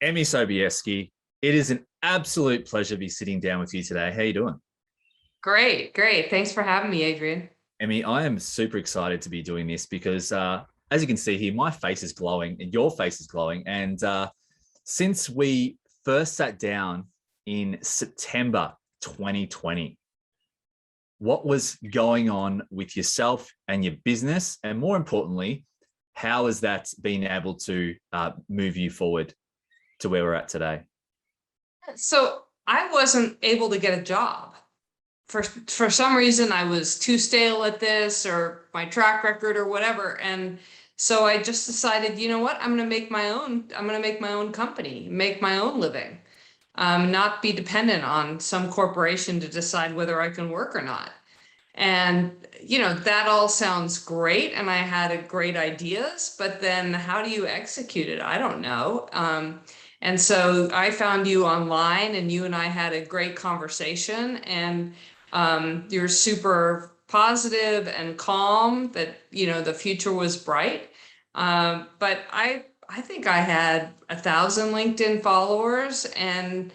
Emmy Sobieski, it is an absolute pleasure to be sitting down with you today. How are you doing? Great, great. Thanks for having me, Adrian. Emmy, I am super excited to be doing this because, as you can see here, my face is glowing and your face is glowing. And since we first sat down in September 2020, what was going on with yourself and your business? And more importantly, how has that been able to move you forward to where we're at today? So I wasn't able to get a job. For some reason, I was too stale at this or my track record or whatever. And so I just decided, you know what, I'm going to make my own company, make my own living, not be dependent on some corporation to decide whether I can work or not. And, that all sounds great. And I had great ideas, but then how do you execute it? I don't know. And so I found you online and you and I had a great conversation and you're super positive and calm that, the future was bright. But I think I had 1,000 LinkedIn followers and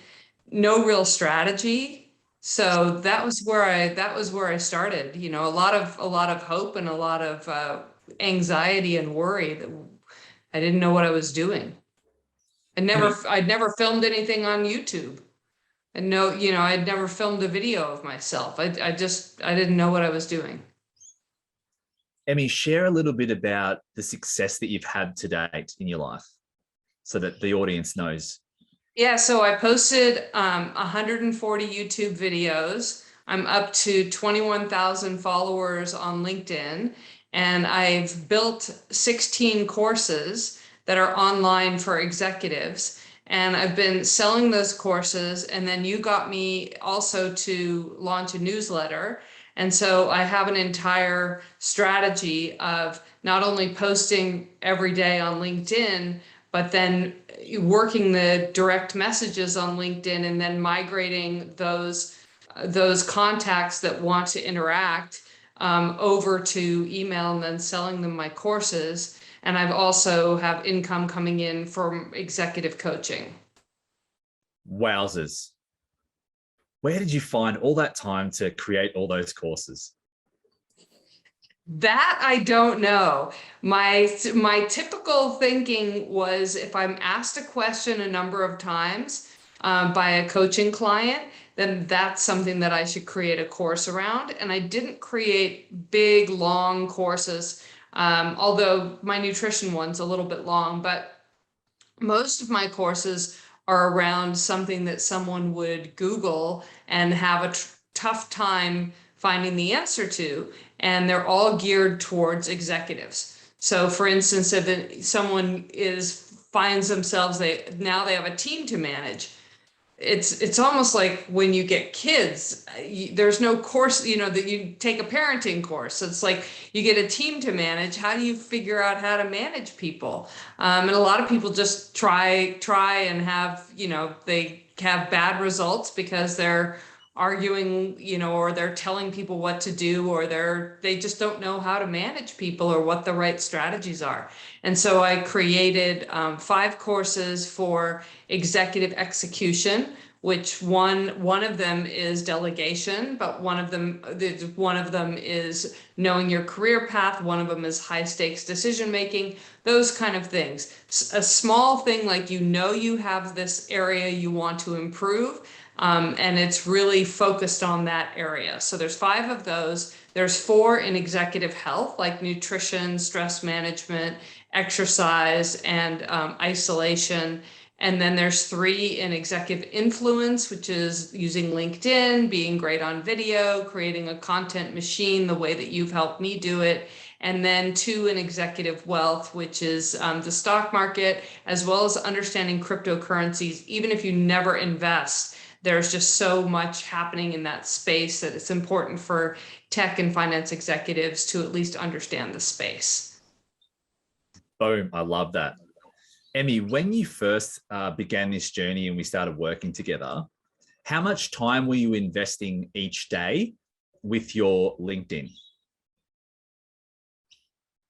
no real strategy. So that was where I started, a lot of hope and a lot of anxiety and worry that I didn't know what I was doing. I'd never filmed anything on YouTube. And no, I'd never filmed a video of myself. I didn't know what I was doing. Emmy, share a little bit about the success that you've had to date in your life so that the audience knows. Yeah, so I posted 140 YouTube videos. I'm up to 21,000 followers on LinkedIn, and I've built 16 courses that are online for executives. And I've been selling those courses, and then you got me also to launch a newsletter. And so I have an entire strategy of not only posting every day on LinkedIn, but then working the direct messages on LinkedIn and then migrating those contacts that want to interact over to email and then selling them my courses. And I've also have income coming in from executive coaching. Wowzers. Where did you find all that time to create all those courses? That I don't know. My typical thinking was if I'm asked a question a number of times by a coaching client, then that's something that I should create a course around. And I didn't create big, long courses, although my nutrition one's a little bit long, but most of my courses are around something that someone would Google and have a tough time finding the answer to, and they're all geared towards executives. So for instance, if someone finds themselves, now they have a team to manage, it's almost like when you get kids, there's no course, that you take a parenting course. It's like you get a team to manage. How do you figure out how to manage people? And a lot of people just try and have, they have bad results because they're arguing, or they're telling people what to do, or they just don't know how to manage people or what the right strategies are. And so I created 5 courses for executive execution, which one of them is delegation, but one of them is knowing your career path. One of them is high stakes decision making, those kind of things. A small thing like, you have this area you want to improve. And it's really focused on that area. So there's 5 of those. There's 4 in executive health, like nutrition, stress management, exercise, and isolation. And then there's 3 in executive influence, which is using LinkedIn, being great on video, creating a content machine the way that you've helped me do it. And then 2 in executive wealth, which is the stock market, as well as understanding cryptocurrencies. Even if you never invest, there's just so much happening in that space that it's important for tech and finance executives to at least understand the space. Boom. I love that. Emmy, when you first began this journey and we started working together, how much time were you investing each day with your LinkedIn?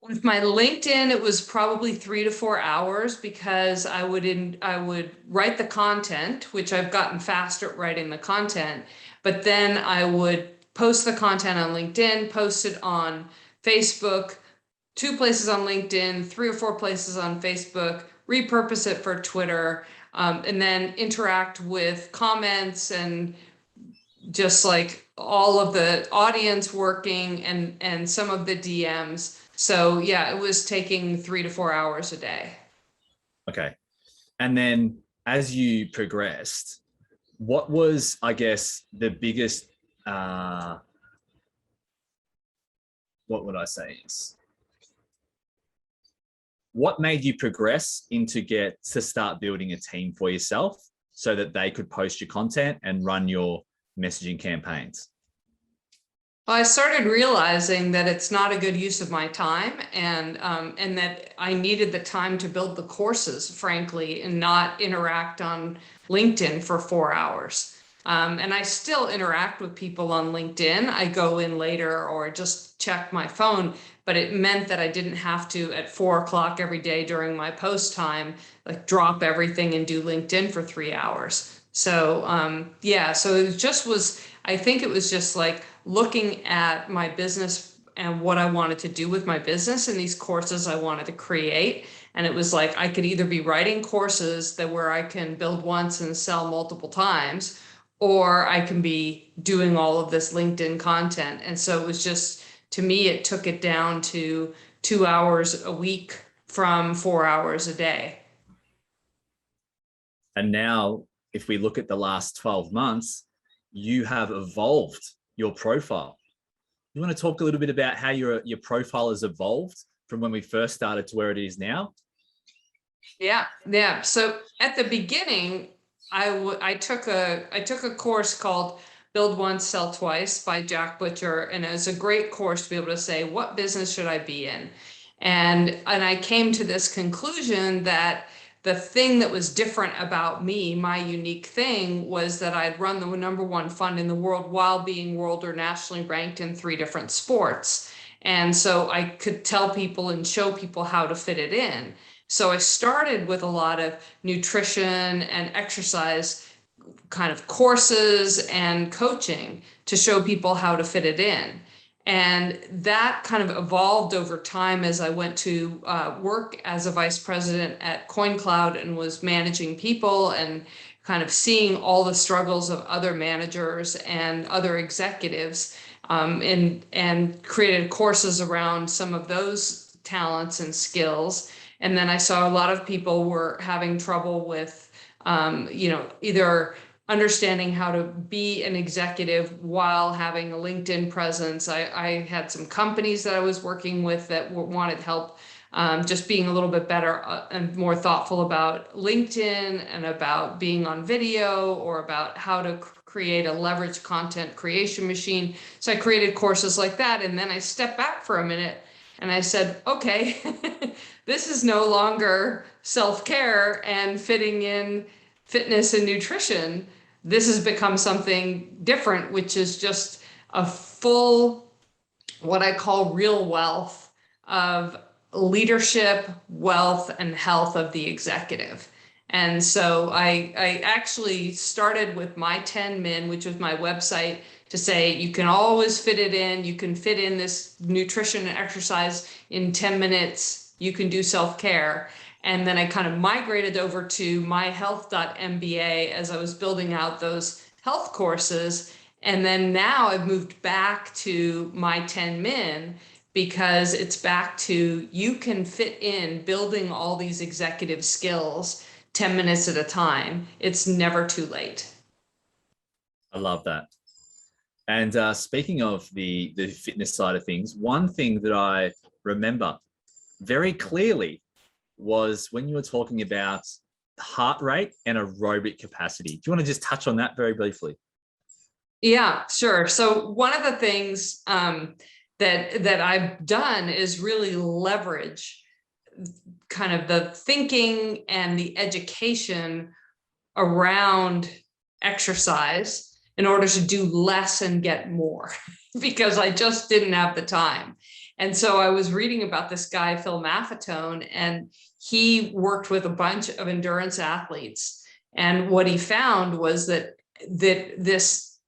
With my LinkedIn, it was probably 3 to 4 hours because I would write the content, which I've gotten faster at writing the content, but then I would post the content on LinkedIn, post it on Facebook, 2 places on LinkedIn, 3 or 4 places on Facebook, repurpose it for Twitter, and then interact with comments and just like all of the audience working and some of the DMs. So yeah, it was taking 3 to 4 hours a day. Okay. And then as you progressed, what was, I guess, the biggest, what would I say is, what made you progress to start building a team for yourself so that they could post your content and run your messaging campaigns? Well, I started realizing that it's not a good use of my time, and that I needed the time to build the courses, frankly, and not interact on LinkedIn for 4 hours. And I still interact with people on LinkedIn. I go in later or just check my phone, but it meant that I didn't have to at 4 o'clock every day during my post time, like drop everything and do LinkedIn for 3 hours. So yeah, so it just was, I think it was just like looking at my business and what I wanted to do with my business and these courses I wanted to create. And it was like, I could either be writing courses that where I can build once and sell multiple times, or I can be doing all of this LinkedIn content. And so it was just, to me, it took it down to 2 hours a week from 4 hours a day. And now, if we look at the last 12 months, you have evolved your profile. You want to talk a little bit about how your profile has evolved from when we first started to where it is now? Yeah. So at the beginning, I took a course called Build Once, Sell Twice by Jack Butcher, and it was a great course to be able to say, what business should I be in? And I came to this conclusion that the thing that was different about me, my unique thing, was that I'd run the #1 fund in the world while being world or nationally ranked in 3 different sports. And so I could tell people and show people how to fit it in. So I started with a lot of nutrition and exercise kind of courses and coaching to show people how to fit it in. And that kind of evolved over time as I went to work as a vice president at CoinCloud and was managing people and kind of seeing all the struggles of other managers and other executives, and created courses around some of those talents and skills. And then I saw a lot of people were having trouble with, either understanding how to be an executive while having a LinkedIn presence. I had some companies that I was working with that wanted help just being a little bit better and more thoughtful about LinkedIn and about being on video, or about how to create a leverage content creation machine. So I created courses like that. And then I stepped back for a minute and I said, okay, this is no longer self-care and fitting in fitness and nutrition. This has become something different, which is just a full, what I call real wealth of leadership, wealth, and health of the executive. And so I actually started with my 10 Min, which was my website, to say you can always fit it in. You can fit in this nutrition and exercise in 10 minutes. You can do self-care. And then I kind of migrated over to myhealth.mba as I was building out those health courses. And then now I've moved back to my 10 Min because it's back to, you can fit in building all these executive skills 10 minutes at a time. It's never too late. I love that. And speaking of the fitness side of things, one thing that I remember very clearly was when you were talking about heart rate and aerobic capacity. Do you want to just touch on that very briefly? Yeah, sure. So one of the things that I've done is really leverage kind of the thinking and the education around exercise in order to do less and get more because I just didn't have the time. And so I was reading about this guy, Phil Maffetone, and he worked with a bunch of endurance athletes. And what he found was that this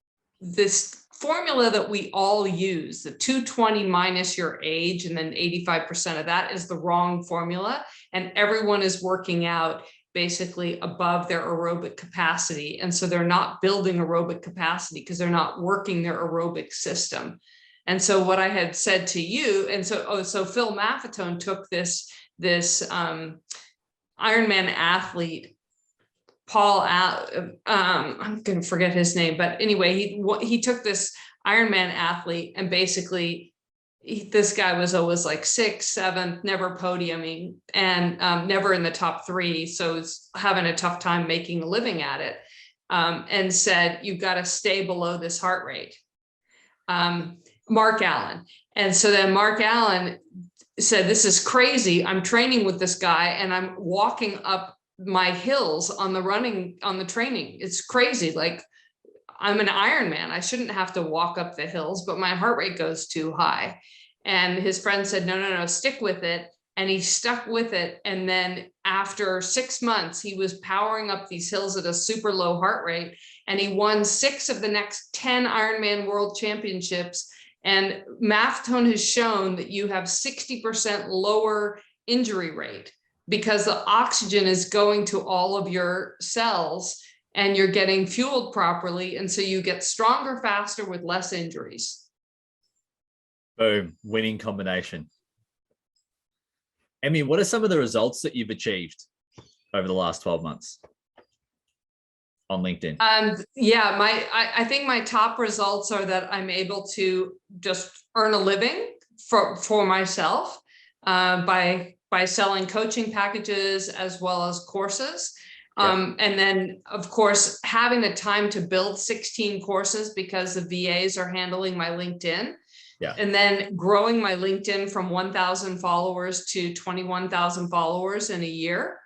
formula that we all use, the 220 minus your age, and then 85% of that, is the wrong formula. And everyone is working out basically above their aerobic capacity. And so they're not building aerobic capacity because they're not working their aerobic system. And so what I had said to you, and so Phil Maffetone took this Ironman athlete, Paul, I'm going to forget his name, but anyway, he took this Ironman athlete, and basically this guy was always like 6th, 7th, never podiuming, and never in the top 3. So he's having a tough time making a living at it, and said, you've got to stay below this heart rate. Mark Allen. And so then Mark Allen said, this is crazy. I'm training with this guy and I'm walking up my hills on the training. It's crazy. Like, I'm an Ironman. I shouldn't have to walk up the hills, but my heart rate goes too high. And his friend said, no, stick with it. And he stuck with it. And then after 6 months, he was powering up these hills at a super low heart rate. And he won 6 of the next 10 Ironman World Championships. And Maffetone has shown that you have 60% lower injury rate because the oxygen is going to all of your cells and you're getting fueled properly. And so you get stronger, faster with less injuries. Boom, winning combination. Emmy, what are some of the results that you've achieved over the last 12 months on LinkedIn? Yeah, I think my top results are that I'm able to just earn a living for myself by selling coaching packages as well as courses. And then, of course, having the time to build 16 courses because the VAs are handling my LinkedIn. Yeah. And then growing my LinkedIn from 1,000 followers to 21,000 followers in a year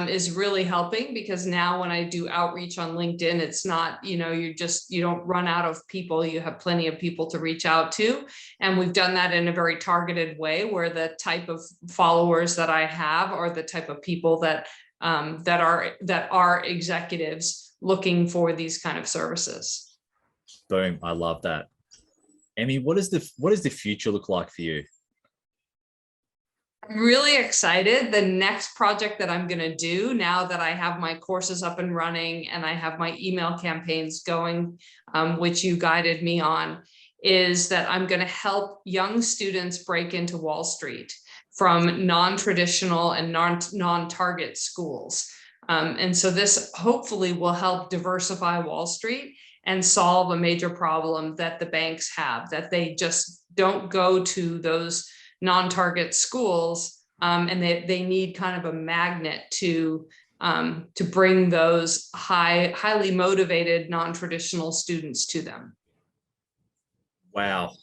is really helping, because now when I do outreach on LinkedIn, it's not, you don't run out of people. You have plenty of people to reach out to. And we've done that in a very targeted way, where the type of followers that I have are the type of people that are executives looking for these kind of services. Boom. I love that. Emmy, what does the future look like for you? I'm really excited. The next project that I'm going to do, now that I have my courses up and running and I have my email campaigns going, which you guided me on, is that I'm going to help young students break into Wall Street from non-traditional and non-target schools. And so this hopefully will help diversify Wall Street and solve a major problem that the banks have, that they just don't go to those non-target schools, and they need kind of a magnet to bring those highly motivated non-traditional students to them. Wow.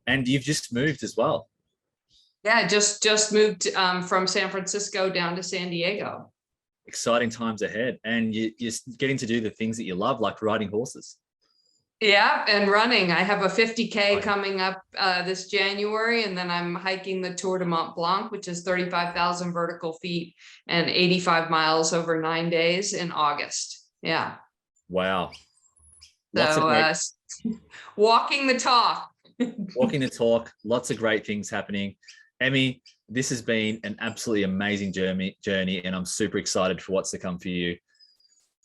And you've just moved as well. Yeah, just moved from San Francisco down to San Diego. Exciting times ahead, and you're getting to do the things that you love, like riding horses. Yeah, and running. I have a 50K coming up this January, and then I'm hiking the Tour de Mont Blanc, which is 35,000 vertical feet and 85 miles over 9 days in August. Yeah. Wow. So walking the talk. Walking the talk. Lots of great things happening. Emmy, this has been an absolutely amazing journey, and I'm super excited for what's to come for you.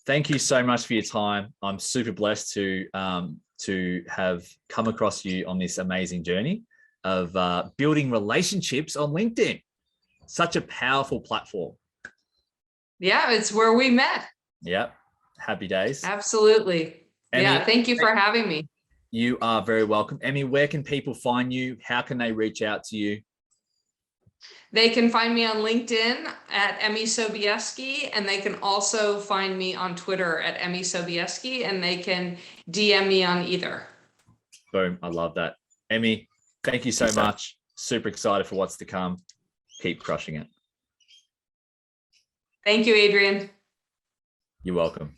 Thank you so much for your time. I'm super blessed to have come across you on this amazing journey of building relationships on LinkedIn. Such a powerful platform. Yeah, it's where we met. Yep. Happy days. Absolutely. Emmy, yeah, thank you for having me. You are very welcome. Emmy, where can people find you? How can they reach out to you? They can find me on LinkedIn at Emmy Sobieski, and they can also find me on Twitter at Emmy Sobieski, and they can DM me on either. Boom. I love that. Emmy, thank you so much. Super excited for what's to come. Keep crushing it. Thank you, Adrian. You're welcome.